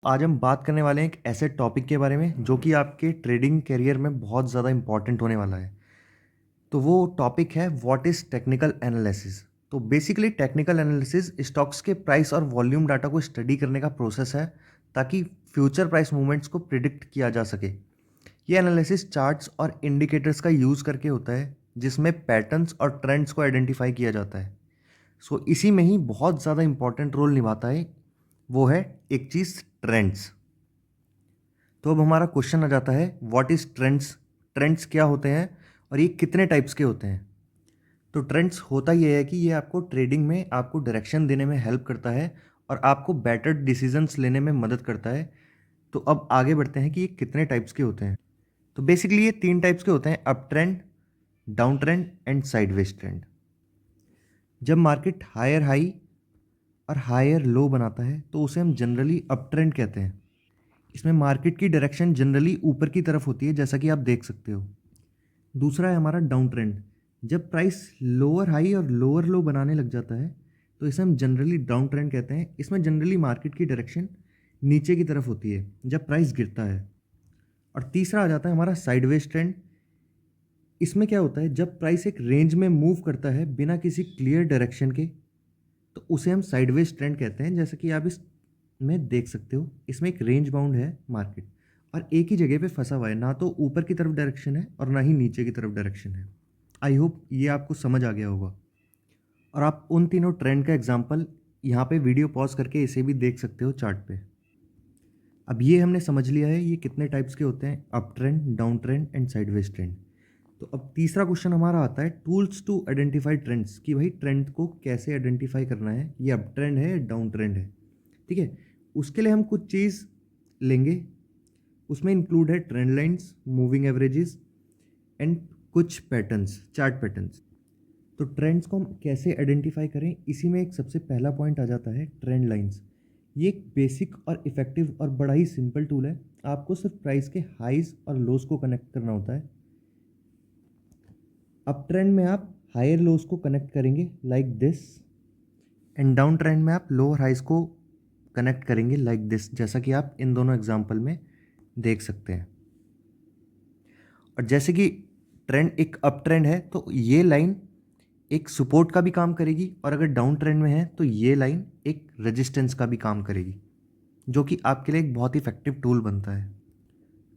आज हम बात करने वाले हैं एक ऐसे टॉपिक के बारे में जो कि आपके ट्रेडिंग करियर में बहुत ज़्यादा इंपॉर्टेंट होने वाला है। तो वो टॉपिक है व्हाट इज़ टेक्निकल एनालिसिस। तो बेसिकली टेक्निकल एनालिसिस स्टॉक्स के प्राइस और वॉल्यूम डाटा को स्टडी करने का प्रोसेस है ताकि फ्यूचर प्राइस मूवमेंट्स को प्रिडिक्ट किया जा सके। ये एनालिसिस चार्ट्स और इंडिकेटर्स का यूज़ करके होता है जिसमें पैटर्न्स और ट्रेंड्स को आइडेंटिफाई किया जाता है। सो इसी में ही बहुत ज़्यादा इंपॉर्टेंट रोल निभाता है, वो है एक चीज़ ट्रेंड्स। तो अब हमारा क्वेश्चन आ जाता है व्हाट इज़ ट्रेंड्स। ट्रेंड्स क्या होते हैं और ये कितने टाइप्स के होते हैं। तो ट्रेंड्स होता ये है कि ये आपको ट्रेडिंग में आपको डायरेक्शन देने में हेल्प करता है और आपको बेटर डिसीजंस लेने में मदद करता है। तो अब आगे बढ़ते हैं कि ये कितने टाइप्स के होते हैं। तो बेसिकली ये 3 टाइप्स के होते हैं, up trend, down trend and sideways trend. जब मार्केट हायर हाई और हायर लो बनाता है तो उसे हम जनरली अप ट्रेंड कहते हैं। इसमें मार्केट की डायरेक्शन जनरली ऊपर की तरफ होती है, जैसा कि आप देख सकते हो। दूसरा है हमारा डाउन ट्रेंड। जब प्राइस लोअर हाई और लोअर लो बनाने लग जाता है तो इसे हम जनरली डाउन ट्रेंड कहते हैं। इसमें जनरली मार्केट की डायरेक्शन नीचे की तरफ होती है जब प्राइस गिरता है। और तीसरा आ जाता है हमारा साइडवेज ट्रेंड। इसमें क्या होता है, जब प्राइस एक रेंज में मूव करता है बिना किसी क्लियर डायरेक्शन के तो उसे हम साइडवेज ट्रेंड कहते हैं। जैसा कि आप इसमें देख सकते हो, इसमें एक रेंज बाउंड है मार्केट और एक ही जगह पे फंसा हुआ है, ना तो ऊपर की तरफ डायरेक्शन है और ना ही नीचे की तरफ डायरेक्शन है। आई होप ये आपको समझ आ गया होगा। और आप उन तीनों ट्रेंड का एग्जांपल यहाँ पे वीडियो पॉज करके इसे भी देख सकते हो चार्ट पे। अब ये हमने समझ लिया है ये कितने टाइप्स के होते हैं, up trend, down trend and sideways trend. तो अब तीसरा क्वेश्चन हमारा आता है टूल्स टू आइडेंटिफाई ट्रेंड्स, कि भाई ट्रेंड को कैसे आइडेंटिफाई करना है, ये अप ट्रेंड है डाउन ट्रेंड है। ठीक है, उसके लिए हम कुछ चीज़ लेंगे। उसमें इंक्लूड है trend lines, moving averages and कुछ पैटर्न्स, चार्ट पैटर्न्स। तो ट्रेंड्स को हम कैसे आइडेंटिफाई करें, इसी में एक सबसे पहला पॉइंट आ जाता है ट्रेंड लाइंस। ये एक बेसिक और इफेक्टिव और बड़ा ही सिंपल टूल है। आपको सिर्फ प्राइस के हाइज और लोज को कनेक्ट करना होता है। अप ट्रेंड में आप हायर लोज को कनेक्ट करेंगे like this, and down trend में आप लोअर हाइज को कनेक्ट करेंगे लाइक दिस, जैसा कि आप इन दोनों एग्जाम्पल में देख सकते हैं। और जैसे कि ट्रेंड एक अप ट्रेंड है तो ये लाइन एक सपोर्ट का भी काम करेगी, और अगर डाउन ट्रेंड में है तो ये लाइन एक रेजिस्टेंस का भी काम करेगी, जो कि आपके लिए एक बहुत ही इफेक्टिव टूल बनता है।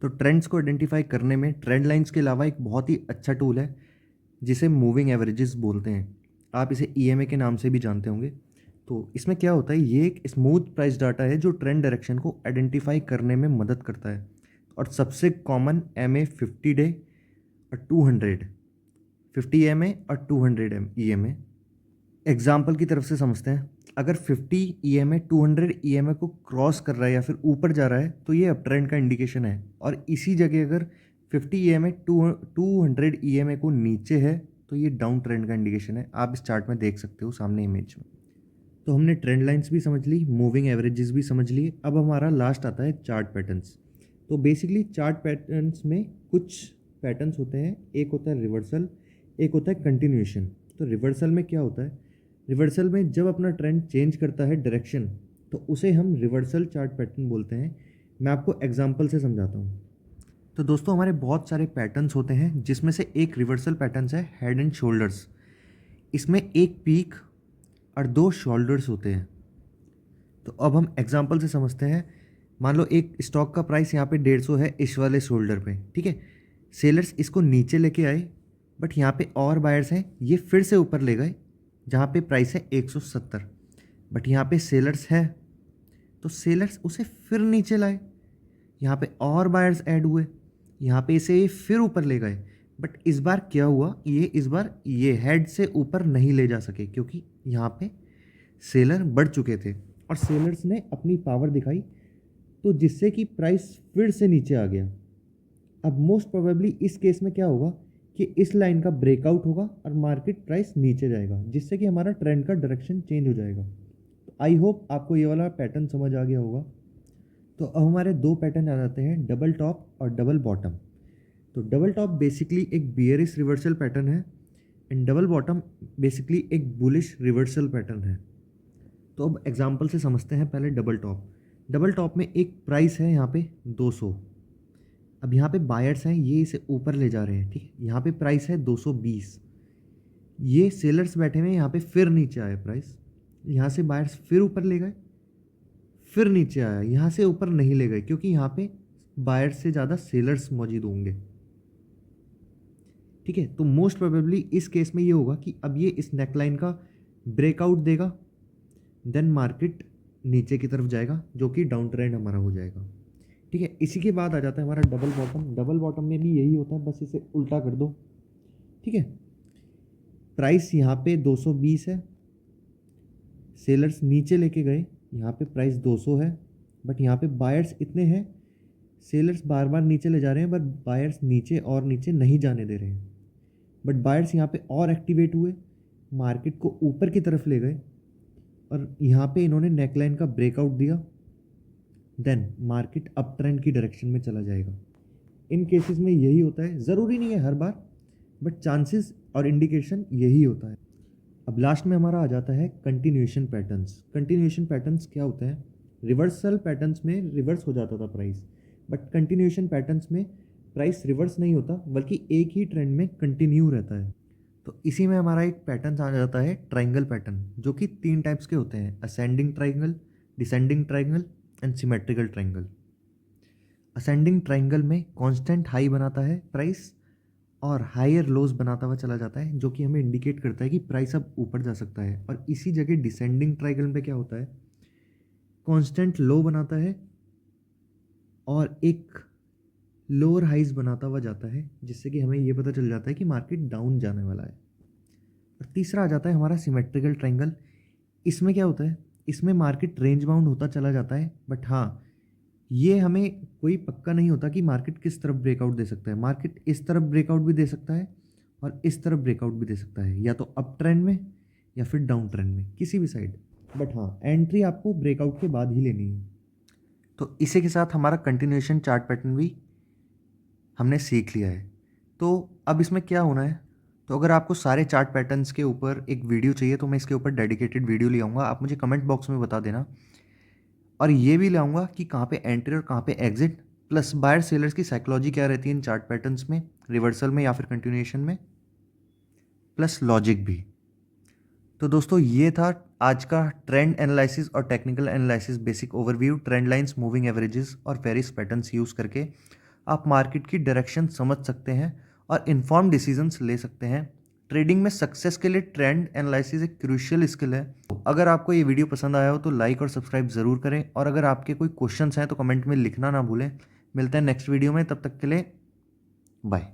तो ट्रेंड्स को आइडेंटिफाई करने में ट्रेंड लाइंस के अलावा एक बहुत ही अच्छा टूल है जिसे मूविंग एवरेजेस बोलते हैं। आप इसे ईएमए के नाम से भी जानते होंगे। तो इसमें क्या होता है, ये एक स्मूथ प्राइस डाटा है जो ट्रेंड डायरेक्शन को आइडेंटिफाई करने में मदद करता है। और सबसे कॉमन एमए 50 डे और 200, 50 एमए और 200 ईएमए। एग्जाम्पल की तरफ से समझते हैं, अगर 50 ईएमए 200 ईएमए को क्रॉस कर रहा है या फिर ऊपर जा रहा है तो ये अप ट्रेंड का इंडिकेशन है। और इसी जगह अगर 50 ईएमए 200 ईएमए को नीचे है तो ये डाउन ट्रेंड का इंडिकेशन है। आप इस चार्ट में देख सकते हो सामने इमेज में। तो हमने ट्रेंड लाइंस भी समझ ली, मूविंग एवरेजेस भी समझ लिए। अब हमारा लास्ट आता है चार्ट पैटर्न्स। तो बेसिकली चार्ट पैटर्न्स में कुछ पैटर्न्स होते हैं, एक होता है रिवर्सल, एक होता है कंटिन्यूएशन। तो रिवर्सल में क्या होता है, रिवर्सल में जब अपना ट्रेंड चेंज करता है डायरेक्शन तो उसे हम रिवर्सल चार्ट पैटर्न बोलते हैं। मैं आपको एग्जांपल से समझाता हूँ। तो दोस्तों हमारे बहुत सारे पैटर्न्स होते हैं जिसमें से एक रिवर्सल पैटर्न्स है हेड एंड शोल्डर्स। इसमें एक पीक और दो शोल्डर्स होते हैं। तो अब हम एग्जांपल से समझते हैं। मान लो एक स्टॉक का प्राइस यहाँ पे 150 है इस वाले शोल्डर पे, ठीक है। सेलर्स इसको नीचे लेके आए, बट यहाँ पे और बायर्स हैं, ये फिर से ऊपर ले गए जहाँ पे प्राइस है 170, बट यहाँ पे सेलर्स है तो सेलर्स उसे फिर नीचे लाए। यहाँ पे और बायर्स ऐड हुए, यहाँ पे इसे ये फिर ऊपर ले गए, बट इस बार क्या हुआ, ये इस बार ये हेड से ऊपर नहीं ले जा सके क्योंकि यहाँ पे सेलर बढ़ चुके थे और सेलर्स ने अपनी पावर दिखाई, तो जिससे कि प्राइस फिर से नीचे आ गया। अब मोस्ट प्रोबेबली इस केस में क्या होगा कि इस लाइन का ब्रेकआउट होगा और मार्केट प्राइस नीचे जाएगा, जिससे कि हमारा ट्रेंड का डायरेक्शन चेंज हो जाएगा। तो आई होप आपको ये वाला पैटर्न समझ आ गया होगा। तो अब हमारे दो पैटर्न आ जाते हैं, डबल टॉप और डबल बॉटम। तो डबल टॉप बेसिकली एक बियरिश रिवर्सल पैटर्न है एंड डबल बॉटम बेसिकली एक बुलिश रिवर्सल पैटर्न है। तो अब एग्जांपल से समझते हैं पहले डबल टॉप। डबल टॉप में एक प्राइस है यहाँ पे 200। अब यहाँ पे बायर्स हैं, ये इसे ऊपर ले जा रहे हैं, ठीक है। यहाँ पे प्राइस है 220। ये सेलर्स बैठे हुए हैं यहाँ पे, फिर नीचे आया प्राइस, यहाँ से बायर्स फिर ऊपर ले गए, फिर नीचे आया, यहाँ से ऊपर नहीं ले गए क्योंकि यहाँ पे बायर्स से ज़्यादा सेलर्स मौजूद होंगे, ठीक है। तो मोस्ट प्रोबेबली इस केस में ये होगा कि अब ये इस नेकलाइन का ब्रेकआउट देगा, देन मार्केट नीचे की तरफ जाएगा जो कि डाउन ट्रेंड हमारा हो जाएगा, ठीक है। इसी के बाद आ जाता है हमारा डबल बॉटम। डबल बॉटम में भी यही होता है, बस इसे उल्टा कर दो, ठीक है। प्राइस यहाँ पे 220 है, सेलर्स नीचे लेके गए, यहाँ पे प्राइस 200 है, बट यहाँ पे बायर्स इतने हैं, सेलर्स बार बार नीचे ले जा रहे हैं, बट बायर्स नीचे और नीचे नहीं जाने दे रहे हैं। बट बायर्स यहाँ पे और एक्टिवेट हुए, मार्केट को ऊपर की तरफ ले गए और यहाँ पे इन्होंने नेकलाइन का ब्रेकआउट दिया, देन मार्केट अप ट्रेंड की डायरेक्शन में चला जाएगा। इन केसेस में यही होता है, ज़रूरी नहीं है हर बार, बट चांसेस और इंडिकेशन यही होता है। अब लास्ट में हमारा आ जाता है कंटिन्यूएशन पैटर्न्स। कंटिन्यूएशन पैटर्न्स क्या होते हैं? रिवर्सल पैटर्न्स में रिवर्स हो जाता था प्राइस, बट कंटिन्यूएशन पैटर्न्स में प्राइस रिवर्स नहीं होता बल्कि एक ही ट्रेंड में कंटिन्यू रहता है। तो इसी में हमारा एक पैटर्न आ जाता है ट्रायंगल पैटर्न, जो कि 3 टाइप्स के होते हैं: ascending triangle, descending triangle and symmetrical triangle. Ascending triangle में कांस्टेंट हाई बनाता है प्राइस और हायर लोज बनाता हुआ चला जाता है, जो कि हमें इंडिकेट करता है कि प्राइस अब ऊपर जा सकता है। और इसी जगह डिसेंडिंग ट्रायंगल में क्या होता है? कांस्टेंट लो बनाता है और एक लोअर हाइज बनाता हुआ जाता है, जिससे कि हमें ये पता चल जाता है कि मार्केट डाउन जाने वाला है। और तीसरा आ जाता है हमारा सिमेट्रिकल ट्रायंगल। इसमें क्या होता है? इसमें मार्केट रेंज बाउंड होता चला जाता है, बट हाँ, ये हमें कोई पक्का नहीं होता कि मार्केट किस तरफ ब्रेकआउट दे सकता है। मार्केट इस तरफ ब्रेकआउट भी दे सकता है और इस तरफ ब्रेकआउट भी दे सकता है, या तो अप ट्रेंड में या फिर डाउन ट्रेंड में, किसी भी साइड। बट हाँ, एंट्री आपको ब्रेकआउट के बाद ही लेनी है। तो इसी के साथ हमारा कंटिन्यूएशन चार्ट पैटर्न भी हमने सीख लिया है। तो अब इसमें क्या होना है? तो अगर आपको सारे चार्ट पैटर्न्स के ऊपर एक वीडियो चाहिए तो मैं इसके ऊपर डेडिकेटेड वीडियो ले आऊँगा, आप मुझे कमेंट बॉक्स में बता देना। और ये भी लाऊंगा कि कहाँ पे एंट्री और कहाँ पे एग्जिट, प्लस बायर सेलर्स की साइकोलॉजी क्या रहती है इन चार्ट पैटर्न्स में, रिवर्सल में या फिर कंटिन्यूएशन में, प्लस लॉजिक भी। तो दोस्तों, ये था आज का ट्रेंड एनालिसिस और technical analysis basic overview. Trend lines, moving averages और वेरियस पैटर्न्स यूज़ करके आप मार्केट की डायरेक्शन समझ सकते हैं और इन्फॉर्म डिसीजंस ले सकते हैं। ट्रेडिंग में सक्सेस के लिए ट्रेंड एनालिसिस एक क्रूशियल स्किल है। अगर आपको ये वीडियो पसंद आया हो तो लाइक और सब्सक्राइब ज़रूर करें, और अगर आपके कोई क्वेश्चंस हैं तो कमेंट में लिखना ना भूलें। मिलते हैं नेक्स्ट वीडियो में, तब तक के लिए बाय।